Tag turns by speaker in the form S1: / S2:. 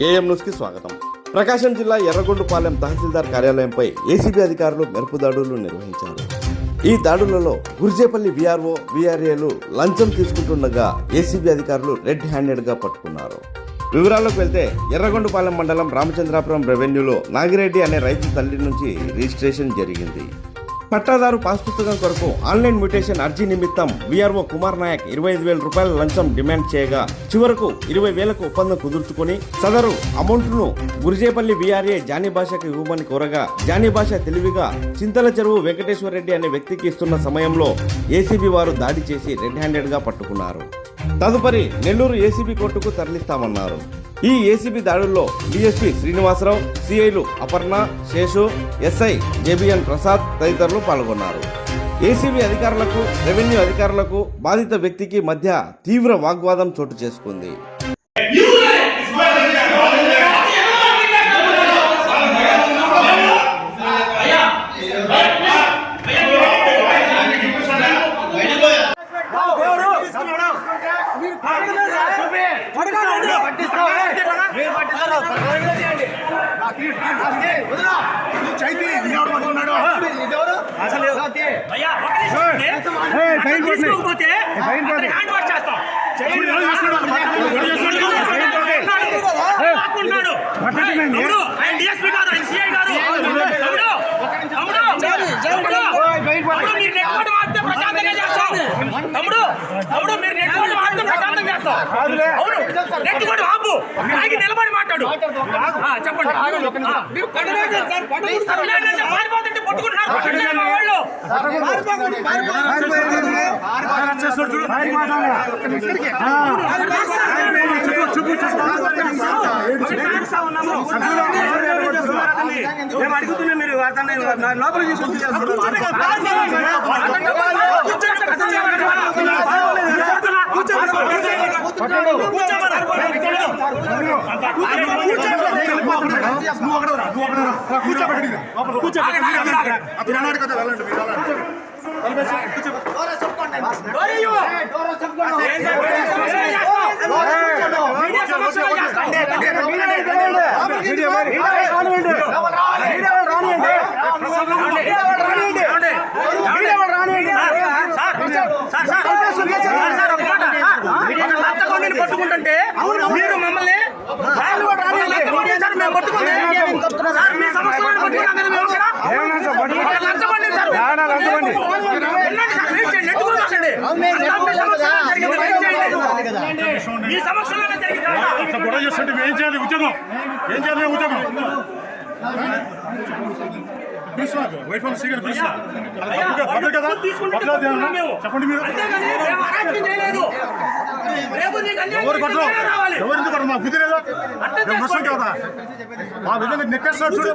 S1: AM news కి స్వాగతం. ప్రకాశం జిల్లా ఎర్రగొండపాలెం తహసీల్దార్ కార్యాలయంపై ఏసీబీ అధికారులు మెరుపు దాడులు నిర్వహించారు. ఈ దాడులలో గుర్జేపల్లి వీఆర్ఓ వీఆర్ఏలు లంచం తీసుకుంటుండగా ఏసీబీ అధికారులు రెడ్ హ్యాండెడ్ గా పట్టుకున్నారు. వివరాల్లోకి వెళ్తే ఎర్రగొండపాలెం మండలం రామచంద్రాపురం రెవెన్యూలో నాగిరెడ్డి అనే రైతు తల్లి నుంచి రిజిస్ట్రేషన్ జరిగింది. పట్టాదారు పాస్ పుస్తకం కొరకు ఆన్లైన్ మ్యూటేషన్ అర్జీ నిమిత్తం వీఆర్ఓ కుమార్ నాయక్ 25,000 రూపాయల లంచం డిమాండ్ చేయగా చివరకు 20,000కు ఒప్పందం కుదుర్చుకుని సదరు అమౌంట్ను గుర్జేపల్లి వీఆర్ఏ జానీ భాషకు ఇవ్వమని కోరగా జానీ భాష తెలివిగా చింతల చెరువు వెంకటేశ్వర రెడ్డి అనే వ్యక్తికి ఇస్తున్న సమయంలో ఏసీబీ వారు దాడి చేసి రెడ్ హ్యాండెడ్ గా పట్టుకున్నారు. తదుపరి నెల్లూరు ఏసీబీ కోర్టుకు తరలిస్తామన్నారు. ఈ ఏసీబీ దాడుల్లో DSP Srinivasarao, సిఐలు Aparna, Seshu, SI JBN Prasad తదితరులు పాల్గొన్నారు. ఏసీబీ అధికారులకు రెవెన్యూ అధికారులకు బాధిత వ్యక్తికి మధ్య తీవ్ర వాగ్వాదం చోటు చేసుకుంది.
S2: నిలబడి మాట్లాడు చెప్పండి.
S3: మేము అడుగుతున్నా మీరు లోపల పట్టుకుంటుంటే మీరు మమ్మల్ని మేము పట్టుకుంటే ఈ సమస్యలు గొడవ చేస్తుంటే ఏం చేయాలి? ఉద్యోగం ఏం చేయాలి? ఉద్యోగం వైఫ్ సీగర్ కదా చెప్పండి. మీరు ఎవరు కొట్టరు? ఎవరు ఎందుకు కొట్టరు? మాకు బుద్ధి లేదా? నష్టం కదా మా విధంగా నెక్కేస్తాడు చూడు.